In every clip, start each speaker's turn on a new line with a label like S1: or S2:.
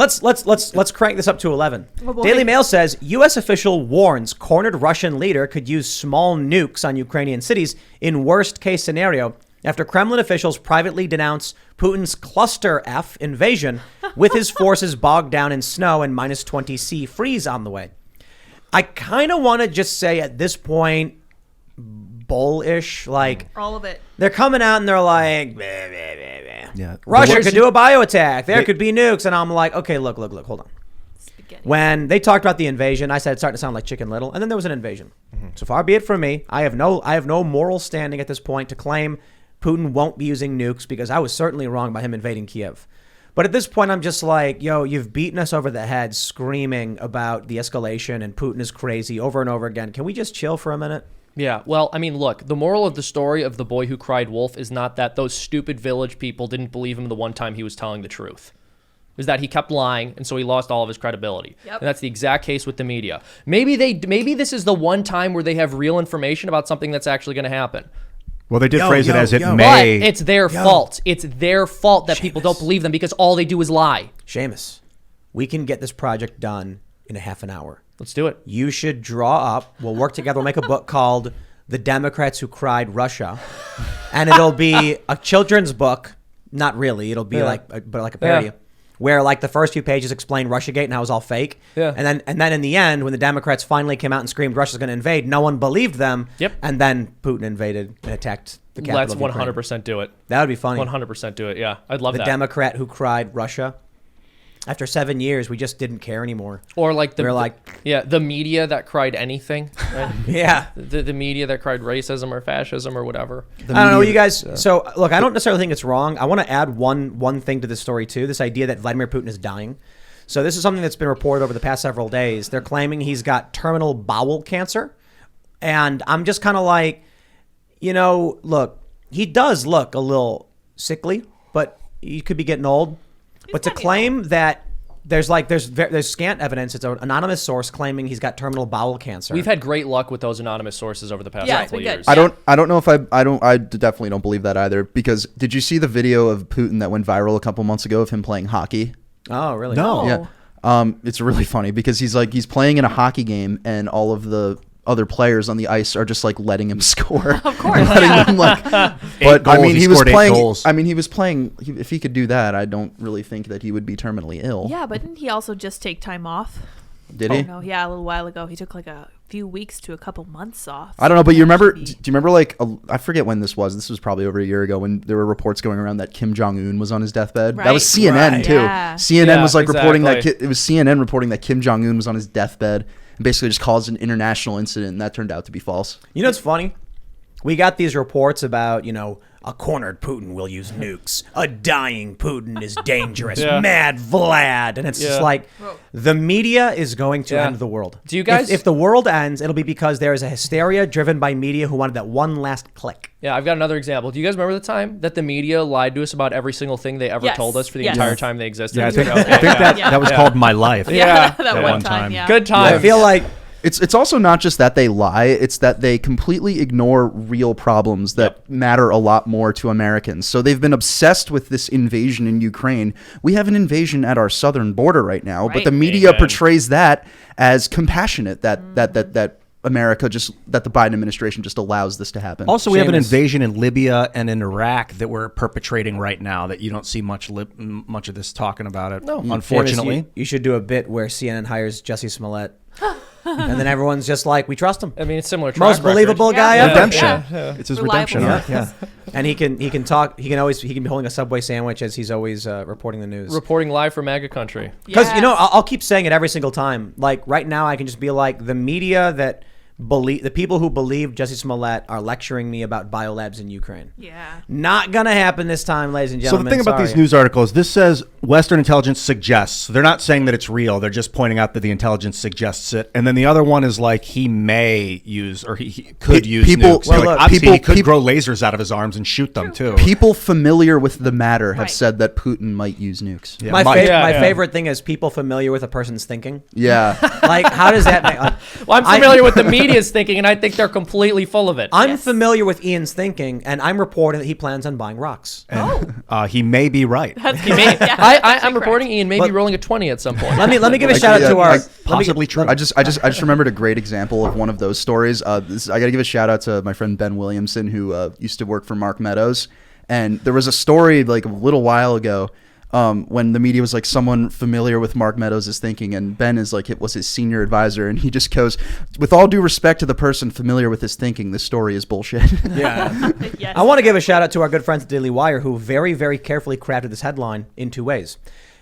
S1: Let's crank this up to 11.
S2: Oh,
S1: Daily Mail says U.S. official warns cornered Russian leader could use small nukes on Ukrainian cities in worst case scenario after Kremlin officials privately denounce Putin's cluster F invasion with his forces bogged down in snow and minus 20 C freeze on the way. I kind of want to just say at this point, bullish, like
S2: all of it.
S1: They're coming out and they're like, bleh, bleh, bleh, bleh.
S3: Yeah.
S1: Russia could do a bio attack. There could be nukes, and I'm like, okay, look, hold on.
S2: Spaghetti.
S1: When they talked about the invasion, I said it's starting to sound like Chicken Little, and then there was an invasion. So far be it from me. I have no moral standing at this point to claim Putin won't be using nukes because I was certainly wrong by him invading Kiev. But at this point, I'm just like, yo, you've beaten us over the head screaming about the escalation and Putin is crazy over and over again. Can we just chill for a minute?
S4: Yeah, well, I mean, look, the moral of the story of the boy who cried wolf is not that those stupid village people didn't believe him the one time he was telling the truth. Is that he kept lying, and so he lost all of his credibility.
S2: Yep.
S4: And that's the exact case with the media. Maybe this is the one time where they have real information about something that's actually going to happen.
S3: Well, they did phrase it as it
S4: But
S3: may.
S4: it's their fault. It's their fault that people don't believe them because all they do is lie.
S1: Seamus, we can get this project done in a half an hour.
S4: Let's do it.
S1: You should draw up. We'll work together. We'll make a book called The Democrats Who Cried Russia. And it'll be a children's book. Not really. It'll be like a parody.
S4: Yeah.
S1: Where like the first few pages explain Russiagate and how it was all fake.
S4: Yeah.
S1: And then in the end, when the Democrats finally came out and screamed Russia's going to invade, no one believed them.
S4: Yep.
S1: And then Putin invaded and attacked the capital
S4: Let's
S1: of Ukraine.
S4: 100% do it.
S1: That would be funny.
S4: 100% do it. Yeah, I'd love
S1: The
S4: that.
S1: Democrat Who Cried Russia. After 7 years, we just didn't care anymore.
S4: Or like
S1: We're
S4: the media that cried anything. Right?
S1: Yeah.
S4: The media that cried racism or fascism or whatever.
S1: I don't know, you guys. So, look, I don't necessarily think it's wrong. I want to add one thing to this story, too. This idea that Vladimir Putin is dying. So this is something that's been reported over the past several days. They're claiming he's got terminal bowel cancer. And I'm just kind of like, look, he does look a little sickly, but he could be getting old. But to claim that there's scant evidence, it's an anonymous source claiming he's got terminal bowel cancer.
S4: We've had great luck with those anonymous sources over the past couple of years.
S5: I don't know if I definitely don't believe that either, because did you see the video of Putin that went viral a couple months ago of him playing hockey?
S1: Oh, really?
S5: No. Yeah. It's really funny because he's playing in a hockey game and all of the other players on the ice are just like letting him score.
S2: Of course.
S5: But I mean, he was playing. I mean, he was playing. If he could do that, I don't really think that he would be terminally ill.
S2: Yeah, but didn't he also just take time off?
S5: Did he?
S2: No, yeah, a little while ago. He took like a few weeks to a couple months off.
S5: I don't know, but you remember? Do you remember I forget when this was. This was probably over a year ago when there were reports going around that Kim Jong-un was on his deathbed.
S2: Right.
S5: That was CNN too.
S2: Yeah.
S5: CNN was reporting that it was CNN reporting that Kim Jong-un was on his deathbed and basically just caused an international incident, and that turned out to be false.
S1: You know what's funny? We got these reports about, a cornered Putin will use nukes. A dying Putin is dangerous. Mad Vlad. And it's just like, the media is going to end the world.
S4: Do you guys...
S1: If the world ends, it'll be because there is a hysteria driven by media who wanted that one last click.
S4: Yeah, I've got another example. Do you guys remember the time that the media lied to us about every single thing they ever told us for the entire time they existed?
S3: Yeah, I think that was called My Life.
S2: Yeah, that one time. Yeah.
S4: Good time.
S1: I feel like...
S5: It's also not just that they lie, it's that they completely ignore real problems that matter a lot more to Americans. So they've been obsessed with this invasion in Ukraine. We have an invasion at our southern border right now, but the media portrays that as compassionate, that America that the Biden administration just allows this to happen.
S3: Also, we have an invasion in Libya and in Iraq that we're perpetrating right now that you don't see much of this talking about it. No, unfortunately.
S1: Seamus, you should do a bit where CNN hires Jussie Smollett. And then everyone's just like, we trust him.
S4: I mean, it's similar.
S1: Most believable guy ever.
S3: Redemption. It's his redemption.
S1: Yeah. And he can talk. He can be holding a Subway sandwich as he's always reporting the news.
S4: Reporting live from MAGA country.
S1: Because I'll keep saying it every single time. Like right now, I can just be like, the media that the people who believe Jussie Smollett are lecturing me about biolabs in Ukraine. Yeah. Not gonna happen this time, ladies and gentlemen.
S3: So the thing about these news articles, this says Western intelligence suggests. They're not saying that it's real. They're just pointing out that the intelligence suggests it. And then the other one is like he may use or he could use nukes.
S5: Well,
S3: like, obviously he could grow lasers out of his arms and shoot them too.
S5: People familiar with the matter have said that Putin might use nukes.
S1: Yeah. My favorite thing is people familiar with a person's thinking.
S5: Yeah.
S1: Like, how does that make...
S4: Well, I'm familiar with the media media's thinking, and I think they're completely full of it.
S1: I'm familiar with Ian's thinking, and I'm reporting that he plans on buying rocks.
S3: He may be right.
S4: I'm reporting Ian may be rolling a 20 at some point.
S1: Let me give a shout out to our
S3: Possibly true.
S5: I just remembered a great example of one of those stories. I got to give a shout out to my friend Ben Williamson, who used to work for Mark Meadows. And there was a story like a little while ago when the media was like, someone familiar with Mark Meadows' thinking, and Ben was his senior advisor, and he just goes, with all due respect to the person familiar with his thinking, this story is bullshit.
S1: Yeah.
S2: Yes.
S1: I want to give a shout out to our good friends at Daily Wire, who very, very carefully crafted this headline in two ways.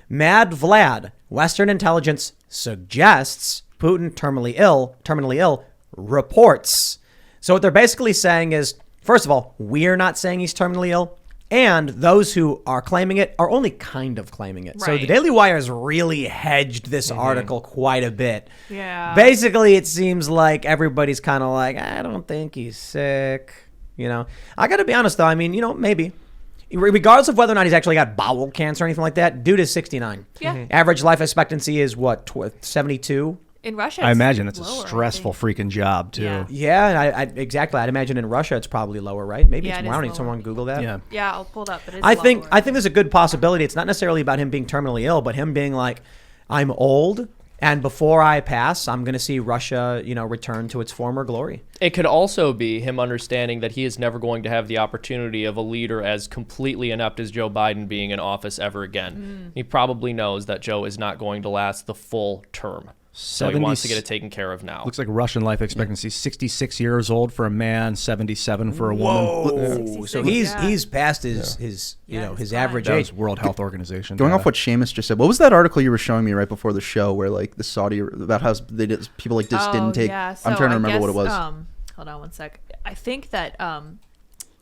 S1: Mad Vlad, Western intelligence suggests Putin terminally ill, reports. So what they're basically saying is, first of all, we're not saying he's terminally ill, and those who are claiming it are only kind of claiming it. So the
S2: Right.
S1: Daily Wire has really hedged this article quite a bit.
S2: Yeah.
S1: Basically, it seems like everybody's kind of like, I don't think he's sick. I got to be honest, though. I mean, maybe. Regardless of whether or not he's actually got bowel cancer or anything like that, dude is 69.
S2: Yeah.
S1: Average life expectancy is what, 72?
S2: In Russia,
S3: I imagine it's a
S2: lower, I
S3: stressful
S2: think.
S3: freaking job too.
S2: Yeah.
S1: Yeah, and exactly. I'd imagine in Russia it's probably lower, right? Maybe
S2: Yeah,
S1: it's
S2: it
S1: more. I
S2: is
S1: don't need
S2: lower.
S1: someone Google that.
S3: Yeah.
S2: Yeah, I'll pull it up. But it's
S1: I think
S2: lower.
S1: there's a good possibility. It's not necessarily about him being terminally ill, but him being like, I'm old, and before I pass, I'm going to see Russia, return to its former glory.
S4: It could also be him understanding that he is never going to have the opportunity of a leader as completely inept as Joe Biden being in office ever again. He probably knows that Joe is not going to last the full term. So he wants to get it taken care of now.
S3: Looks like Russian life expectancy 66 years old for a man, 77 for a woman.
S1: Whoa! So
S2: 66,
S1: he's past his
S2: he's
S1: his
S2: fine.
S1: average
S3: That
S1: age.
S3: was World Health Organization.
S5: Going
S3: data.
S5: off what Seamus just said, what was that article you were showing me right before the show where like the Saudi, about how they did, people like just didn't take,
S2: Yeah.
S5: I'm trying to remember what it was.
S2: Hold on one sec. I think that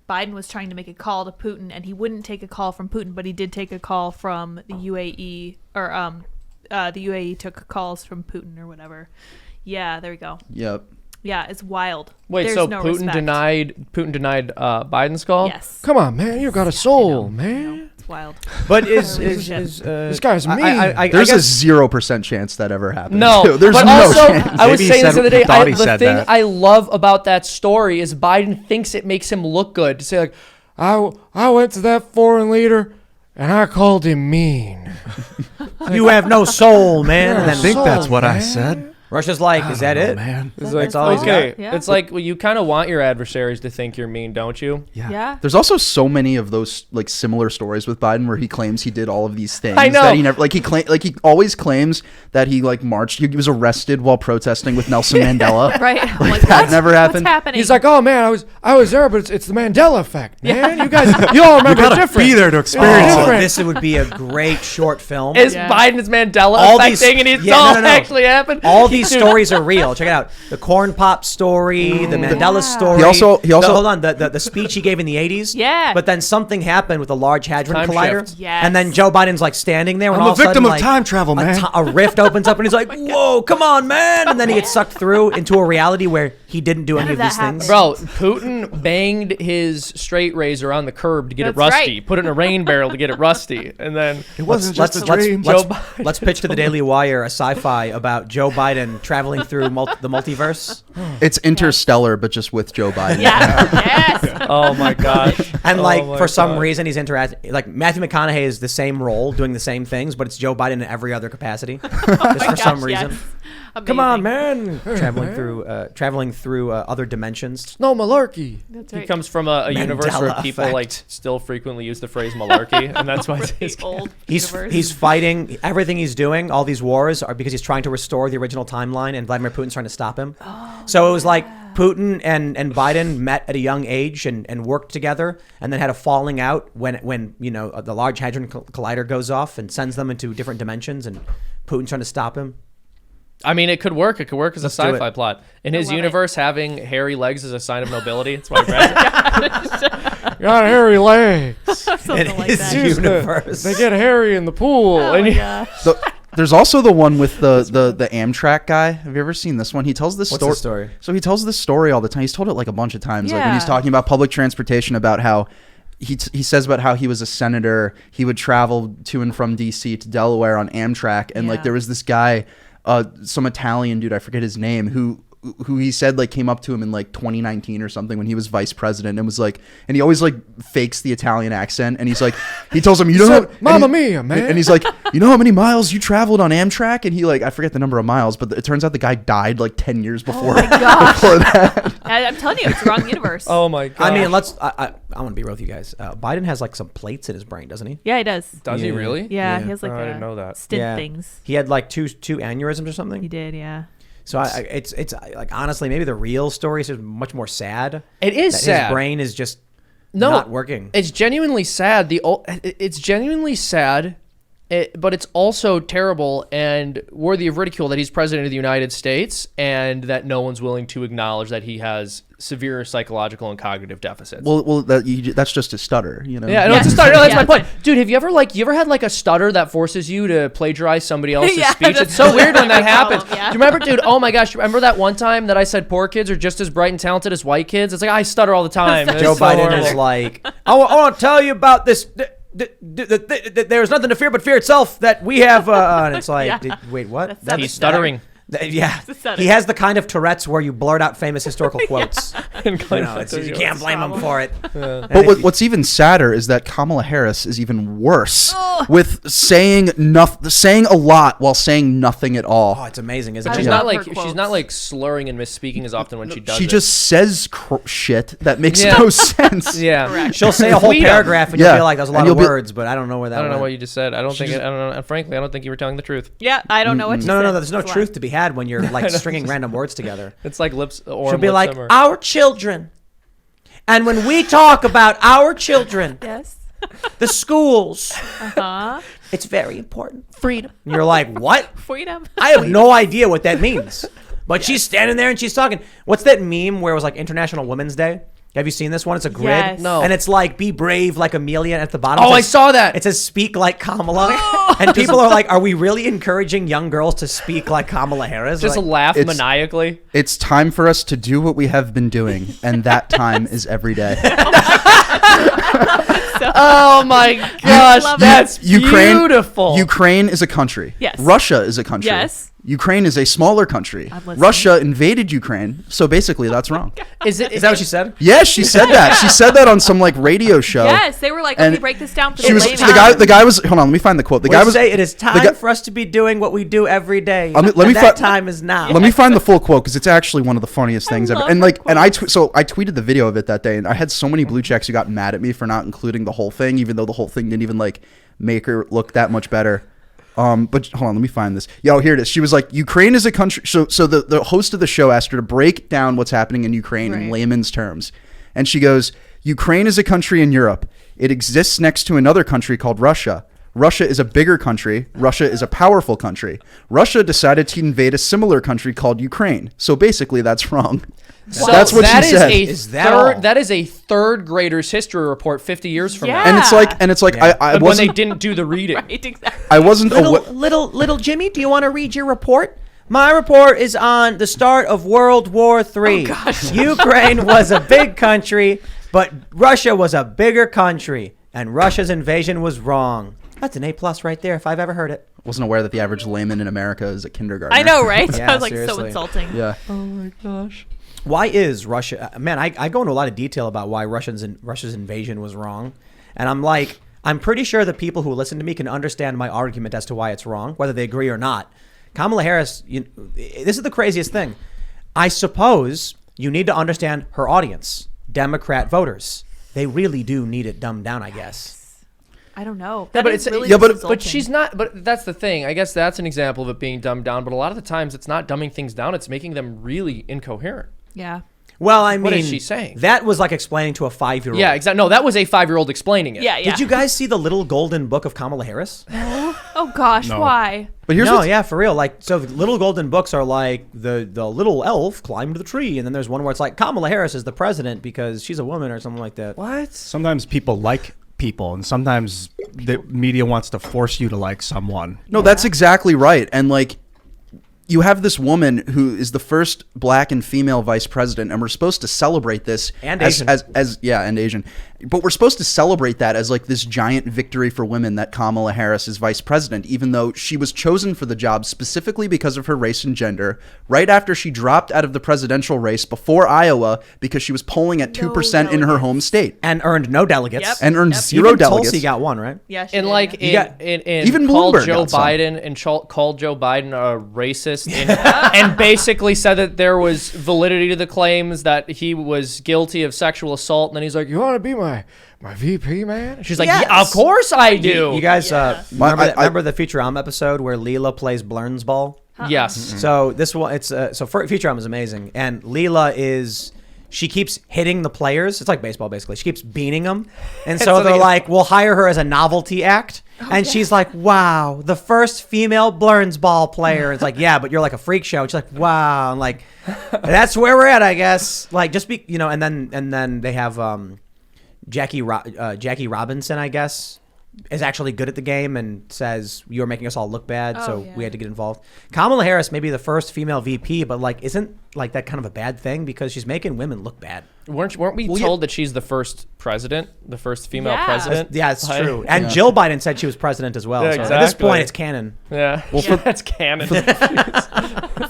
S2: Biden was trying to make a call to Putin, and he wouldn't take a call from Putin, but he did take a call from the UAE, or the UAE took calls from Putin or whatever. Yeah, there we go.
S5: Yep.
S2: Yeah, it's wild.
S4: Wait,
S2: There's
S4: so
S2: no
S4: Putin
S2: respect.
S4: denied Biden's call?
S2: Yes.
S4: Come on, man, you got a soul, man.
S2: It's wild.
S1: But
S4: This guy's mean.
S5: There's a 0% chance that ever happened.
S4: No,
S5: There's
S4: but
S5: no
S4: also,
S5: chance.
S4: I was
S3: Maybe he
S4: saying this
S3: said-
S4: the other day.
S3: thought he
S4: The
S3: said
S4: thing
S3: that.
S4: I love about that story is Biden thinks it makes him look good to say like, I went to that foreign leader and I called him mean.
S1: you have no soul, man. And
S3: I
S1: then
S3: think that's what I said.
S1: Russia's like, is that it?
S3: Man.
S4: It's
S1: That's all he's
S4: okay.
S2: got. Yeah.
S4: It's like well, you kind of want your adversaries to think you're mean, don't you?
S2: Yeah.
S5: There's also so many of those like similar stories with Biden where he claims he did all of these things
S4: I know.
S5: that he never he always claims that he like marched. He was arrested while protesting with Nelson Mandela.
S2: Right. I'm
S5: Like,
S2: like,
S5: that
S2: what?
S5: never happened.
S2: What's happening?
S4: He's like, oh man, I was there, but it's the Mandela effect, man. You guys, you all remember
S3: You gotta
S4: different.
S3: be there to experience
S1: Oh,
S3: it.
S1: this would be a great short film.
S4: Is
S2: Yeah.
S4: Biden's Mandela
S1: All
S4: effect
S1: these-
S4: thing, and it's
S1: yeah,
S4: all
S1: no.
S4: actually happened.
S1: All these stories are real. Check it out. The corn pop story, the Mandela
S2: Wow.
S1: story.
S5: He also-
S1: hold on. The speech he gave in the 80s.
S2: Yeah.
S1: But then something happened with the Large Hadron
S4: Time
S1: Collider.
S4: shift.
S2: Yes.
S1: And then Joe Biden's like standing there. When
S3: I'm
S1: all
S3: a
S1: of a
S3: victim
S1: sudden,
S3: of time travel, man.
S1: A rift opens up and he's like, whoa, come on, man. And then he gets sucked through into a reality where he didn't do any
S2: How
S1: of
S2: did
S1: these
S2: that
S1: things.
S2: happen?
S4: Bro, Putin banged his straight razor on the curb to get it
S2: That's
S4: rusty.
S2: right.
S4: Put it in a rain barrel to get it rusty, and then
S3: It wasn't
S1: Let's,
S3: just a
S1: let's,
S3: dream.
S1: let's,
S4: Joe Biden.
S1: let's pitch to the Daily Wire a sci-fi about Joe Biden traveling through the multiverse.
S5: It's Interstellar, but just with Joe Biden.
S2: Yeah. Yes.
S4: oh my gosh,
S1: And
S4: Oh
S1: like
S4: my
S1: for some
S4: God.
S1: reason he's interacting. Like Matthew McConaughey is the same role, doing the same things, but it's Joe Biden in every other capacity, just for some
S2: Gosh,
S1: reason.
S2: yes.
S1: Come on,
S2: Amazing.
S1: man! traveling through other dimensions.
S4: no malarkey.
S2: That's
S4: He
S2: right.
S4: comes from a universe where
S1: Mandela
S4: people
S1: effect.
S4: like still frequently use the phrase malarkey, and that's why it's
S2: Really
S4: his.
S2: old
S1: He's
S2: universe.
S1: he's fighting everything he's doing. All these wars are because he's trying to restore the original timeline, and Vladimir Putin's trying to stop him. So it was like Putin and Biden met at a young age and worked together, and then had a falling out when the Large Hadron Collider goes off and sends them into different dimensions, and Putin's trying to stop him.
S4: I mean, it could work. It could work as
S1: Let's
S4: a
S1: do
S4: sci-fi
S1: it.
S4: plot. In his
S2: love it.
S4: universe, having hairy legs is a sign of nobility. That's why Brad got hairy legs.
S2: Something
S1: In
S2: like
S1: his
S2: that.
S1: universe.
S4: They get hairy in the pool.
S2: Oh
S4: and
S2: my
S4: you-
S2: gosh.
S5: There's also the one with the Amtrak guy. Have you ever seen this one? He tells this
S1: What's
S5: story.
S1: the story?
S5: So he tells this story all the time. He's told it like a bunch of times. Like when he's
S2: Yeah.
S5: talking about public transportation, about how he says about how he was a senator. He would travel to and from D.C. to Delaware on Amtrak, and like
S2: Yeah.
S5: there was this guy, some Italian dude, I forget his name, who who he said like came up to him in like 2019 or something when he was vice president and was like, and he always like fakes the Italian accent, and he's like, he tells him, you know,
S3: Mamma mia, man.
S5: and he's like, you know how many miles you traveled on Amtrak? And he like, I forget the number of miles, but it turns out the guy died like 10 years before.
S2: Oh my gosh.
S5: Before that.
S2: I'm telling you, it's the wrong universe.
S4: Oh my god.
S1: I mean, I want to be real with you guys. Biden has like some plates in his brain, doesn't he?
S2: Yeah, he does.
S4: Does he really?
S2: Yeah, he has like
S4: I didn't know that.
S2: stint things.
S1: He had like two aneurysms or something.
S2: He did, yeah.
S1: So it's like honestly, maybe the real story is much more sad.
S4: It is
S1: that
S4: sad.
S1: His brain is just not working.
S4: It's genuinely sad. It's genuinely sad, but it's also terrible and worthy of ridicule that he's president of the United States and that no one's willing to acknowledge that he has severe psychological and cognitive deficits.
S5: Well, that's just a stutter, you know.
S4: Yeah, no, it's a stutter. No, that's my point, dude. Have you ever had like a stutter that forces you to plagiarize somebody else's speech? It's so weird when that happens.
S2: Yeah.
S4: Do you remember, dude? Oh my gosh, remember that one time that I said poor kids are just as bright and talented as white kids? It's like I stutter all the time.
S1: Joe Biden is like, I want to tell you about this. There's nothing to fear but fear itself that we have. And it's like, wait, what?
S4: He's stuttering.
S1: Yeah, he has the kind of Tourette's where you blurt out famous historical quotes.
S4: You
S1: you can't blame him for it.
S5: But what's even sadder is that Kamala Harris is even worse with saying a lot while saying nothing at all.
S1: Oh, it's amazing, isn't
S4: She's
S1: it?
S4: not like slurring and misspeaking as often when she does.
S5: She
S4: it.
S5: just says shit that makes no sense.
S4: Yeah,
S2: Correct.
S1: She'll say a whole
S4: Freedom.
S1: paragraph and you'll be like, "That's a lot
S5: And
S1: of
S5: you'll be-
S1: words," but I don't know where that.
S4: I don't know
S1: went.
S4: what you just said. I don't think. I don't know. Frankly, I don't think you were telling the truth.
S2: Yeah, I don't know what you said.
S1: No. There's no
S2: That's
S1: truth
S2: why.
S1: to be had when you're like stringing random words together.
S4: It's like lips. Or
S1: She'll be like,
S4: simmer.
S1: "Our children," and when we talk about our children,
S2: Yes.
S1: the schools,
S2: Uh-huh.
S1: it's very important. Freedom. And you're like, what?
S2: Freedom.
S1: I have no idea what that means. But she's standing there and she's talking. What's that meme where it was like International Women's Day? Have you seen this one? It's a grid.
S2: Yes.
S4: No.
S1: And it's like, be brave like Amelia. And at the bottom,
S4: Oh,
S1: it
S4: I
S1: says-
S4: saw that.
S1: It says, speak like Kamala. And people are like, are we really encouraging young girls to speak like Kamala Harris?
S4: Just
S1: Like,
S4: laugh
S5: It's-
S4: maniacally.
S5: It's time for us to do what we have been doing, and that time is every day.
S4: Oh my gosh,
S2: love
S4: that's
S5: Ukraine,
S4: beautiful.
S5: Ukraine is a country.
S2: Yes.
S5: Russia is a country.
S2: Yes.
S5: Ukraine is a smaller country.
S2: I'm listening.
S5: Russia invaded Ukraine, so basically that's wrong.
S4: Is
S1: Is that what she said?
S5: Yes, she said that. She said that on some like radio show.
S2: Yes, they were like,
S5: And
S2: let me break this down for
S5: She
S2: the
S5: was
S2: layman.
S5: the guy was hold on, let me find the quote. The guy was
S1: say it is time
S5: guy-
S1: for us to be doing what we do every day.
S5: Let me
S1: And that
S5: fi-
S1: time is now.
S5: Let me find the full quote because it's actually one of the funniest things ever.
S2: love
S5: And
S2: her
S5: like, and I
S2: quotes.
S5: so I tweeted the video of it that day, and I had so many blue checks who got mad at me for not including the whole thing, even though the whole thing didn't even like make her look that much better. But hold on, let me find this. Yo, here it is. She was like, Ukraine is a country. So the host of the show asked her to break down what's happening in Ukraine in
S2: Right.
S5: layman's terms, and she goes, Ukraine is a country in Europe. It exists next to another country called Russia. Russia is a bigger country. Russia is a powerful country. Russia decided to invade a similar country called Ukraine. So basically, that's wrong.
S4: So
S5: That's what
S4: that
S5: she
S4: is
S5: said.
S1: Is that all?
S4: that is a third grader's history report 50 years from
S2: Yeah.
S4: now.
S5: And it's like
S1: Yeah.
S5: I
S4: When they
S5: wasn't
S4: didn't do the reading.
S2: Right, exactly.
S5: I wasn't awa-
S1: Little Jimmy, do you want to read your report? My report is on the start of World War III.
S2: Oh, gosh.
S1: Ukraine was a big country, but Russia was a bigger country, and Russia's invasion was wrong. That's an A+ right there if I've ever heard it.
S5: wasn't aware that the average layman in America is a kindergartner.
S2: I know, right?
S1: Yeah,
S2: I was like, so
S1: seriously.
S2: insulting.
S5: Yeah.
S4: Oh my gosh.
S1: Why is Russia? Man, I go into a lot of detail about why Russia's invasion was wrong, and I'm pretty sure the people who listen to me can understand my argument as to why it's wrong, whether they agree or not. Kamala Harris, this is the craziest thing. I suppose you need to understand her audience, Democrat voters. They really do need it dumbed down, I guess.
S2: I don't know.
S4: Yeah,
S2: That
S4: but
S2: is
S4: it's
S2: really
S4: but
S2: insulting.
S4: she's not. But that's the thing. I guess that's an example of it being dumbed down. But a lot of the times, it's not dumbing things down. It's making them really incoherent.
S2: Yeah.
S1: Well, I mean,
S4: What is she saying?
S1: That was like explaining to a 5-year-old.
S4: Yeah, exactly. No, that was a 5-year-old explaining it.
S2: Yeah, yeah.
S1: Did you guys see the little golden book of Kamala Harris?
S2: Oh gosh,
S3: No.
S2: why?
S5: But here's
S1: No,
S5: what's-
S1: yeah, for real. Like, so the little golden books are like the little elf climbed the tree, and then there's one where it's like Kamala Harris is the president because she's a woman or something like that.
S4: What?
S3: Sometimes people like people, and sometimes the media wants to force you to like someone.
S5: No, that's exactly right. And like, you have this woman who is the first black and female vice president, and we're supposed to celebrate this
S1: And
S5: as,
S1: Asian.
S5: as and Asian, But we're supposed to celebrate that as like this giant victory for women that Kamala Harris is vice president, even though she was chosen for the job specifically because of her race and gender, right after she dropped out of the presidential race before Iowa because she was polling at 2% in her home state.
S1: And earned no delegates.
S2: Yep.
S5: And earned zero
S1: Even
S5: delegates.
S1: Tulsi got one, right?
S2: Yeah, she
S4: And
S2: did,
S4: like
S2: yeah.
S5: Even
S4: called
S5: Bloomberg
S4: Joe
S5: got some.
S4: Biden and called Joe Biden a racist and basically said that there was validity to the claims that he was guilty of sexual assault. And then he's like, "You want to be my VP, man?" She's like,
S1: Yes.
S4: "Yeah, of course I do."
S1: You guys
S2: Yeah.
S1: remember the Futurama episode where Leela plays Blernsball?
S4: Yes.
S1: So this one, it's Futurama is amazing, and Leela she keeps hitting the players. It's like baseball, basically. She keeps beating them, and so they're like, "We'll hire her as a novelty act." And she's like, "Wow, the first female Blernsball player." It's like, "Yeah, but you're like a freak show." And she's like, "Wow," and like, that's where we're at, I guess. Like, just be, and then they have Jackie Robinson, I guess, is actually good at the game and says, "You're making us all look bad," so we had to get involved. Kamala Harris may be the first female VP, but like, isn't like that kind of a bad thing because she's making women look bad?
S4: Weren't we told that she's the first president, the first female
S2: Yeah.
S4: president?
S1: Yeah, it's true. And Jill Biden said she was president as well.
S4: Yeah,
S1: so at this
S4: exactly.
S1: point, it's canon.
S4: Yeah. Well, that's canon.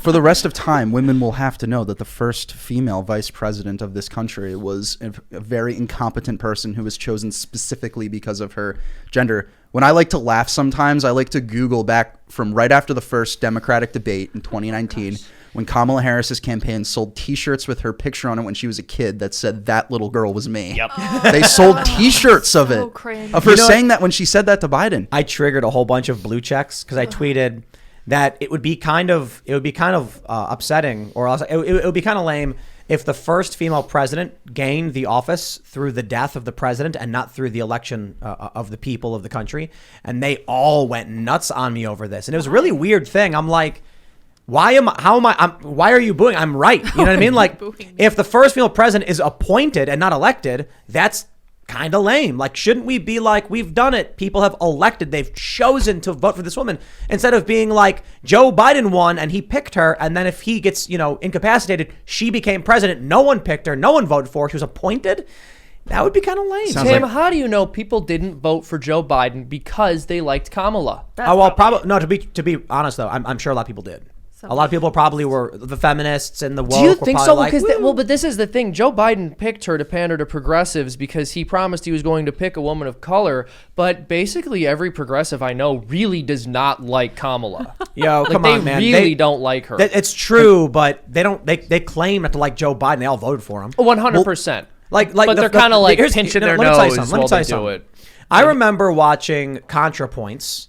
S5: For the rest of time, women will have to know that the first female vice president of this country was a very incompetent person who was chosen specifically because of her gender. When I like to laugh sometimes, I like to Google back from right after the first Democratic debate in 2019 when Kamala Harris's campaign sold T-shirts with her picture on it when she was a kid that said, "That little girl was me."
S4: Yep.
S5: They sold T-shirts of
S2: so
S5: it.
S2: cringe.
S5: Of her saying that when she said that to Biden.
S1: I triggered a whole bunch of blue checks because I tweeted that it would be kind of upsetting, or else it would be kind of lame if the first female president gained the office through the death of the president and not through the election of the people of the country. And they all went nuts on me over this. And it was a really weird thing. I'm like, why are you booing? I'm right. You know what I mean? Like, if the first female president is appointed and not elected, that's kind of lame. Like, shouldn't we be like, we've done it. People have elected. They've chosen to vote for this woman, instead of being like, Joe Biden won and he picked her. And then if he gets, incapacitated, she became president. No one picked her. No one voted for her. She was appointed. That would be kind of lame.
S4: Tim, how do you know people didn't vote for Joe Biden because they liked Kamala?
S1: Probably no. To be honest though, I'm sure a lot of people did. A lot of people probably were the feminists and the woke.
S4: Do you think so?
S1: Like,
S4: but this is the thing. Joe Biden picked her to pander to progressives because he promised he was going to pick a woman of color. But basically, every progressive I know really does not like Kamala.
S1: Yo,
S4: like,
S1: come on, man.
S4: They don't like her.
S1: It's true, but they don't. They claim not to like Joe Biden. They all voted for him.
S4: 100%.
S1: But
S4: they're kind of like pinching their nose while they do it.
S1: I remember watching ContraPoints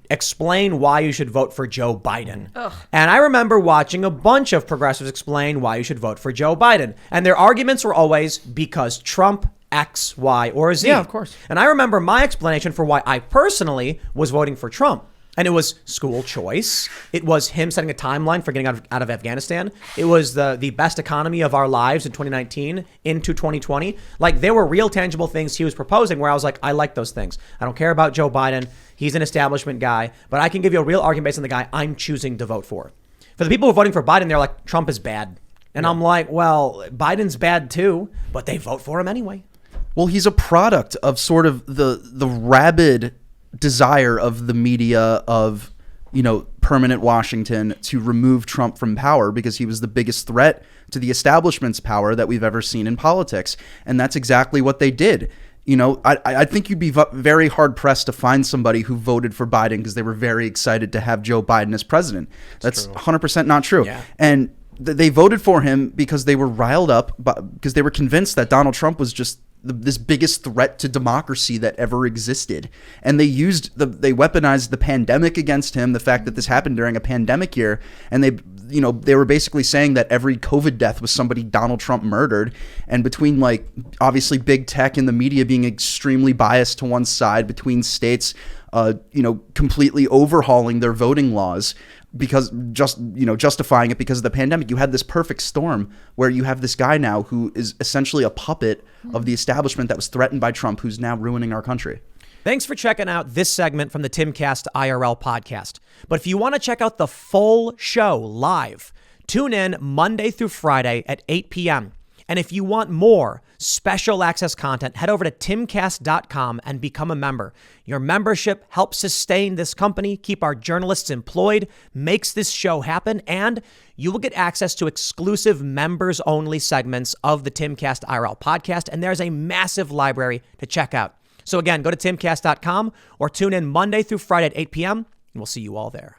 S1: explain why you should vote for Joe Biden. And I remember watching a bunch of progressives explain why you should vote for Joe Biden. And their arguments were always because Trump, X, Y, or Z.
S4: Yeah, of course.
S1: And I remember my explanation for why I personally was voting for Trump. And it was school choice. It was him setting a timeline for getting out of Afghanistan. It was the best economy of our lives in 2019 into 2020. Like, there were real tangible things he was proposing where I was like, I like those things. I don't care about Joe Biden. He's an establishment guy, but I can give you a real argument based on the guy I'm choosing to vote for. For the people who are voting for Biden, they're like, Trump is bad. And I'm like, well, Biden's bad too, but they vote for him anyway.
S5: Well, he's a product of sort of the rabid desire of the media of, permanent Washington to remove Trump from power because he was the biggest threat to the establishment's power that we've ever seen in politics. And that's exactly what they did. I think you'd be very hard pressed to find somebody who voted for Biden because they were very excited to have Joe Biden as president. That's 100% not true.
S1: Yeah.
S5: And they voted for him because they were riled up, because they were convinced that Donald Trump was just this biggest threat to democracy that ever existed. And they weaponized the pandemic against him, the fact that this happened during a pandemic year. And they were basically saying that every COVID death was somebody Donald Trump murdered. And between obviously big tech and the media being extremely biased to one side, between states, completely overhauling their voting laws, because justifying it because of the pandemic, you had this perfect storm where you have this guy now who is essentially a puppet of the establishment that was threatened by Trump, who's now ruining our country.
S1: Thanks for checking out this segment from the Timcast IRL podcast. But if you want to check out the full show live, tune in Monday through Friday at 8 p.m. And if you want more special access content, head over to timcast.com and become a member. Your membership helps sustain this company, keep our journalists employed, makes this show happen, and you will get access to exclusive members-only segments of the Timcast IRL podcast, and there's a massive library to check out. So again, go to timcast.com or tune in Monday through Friday at 8 p.m., and we'll see you all there.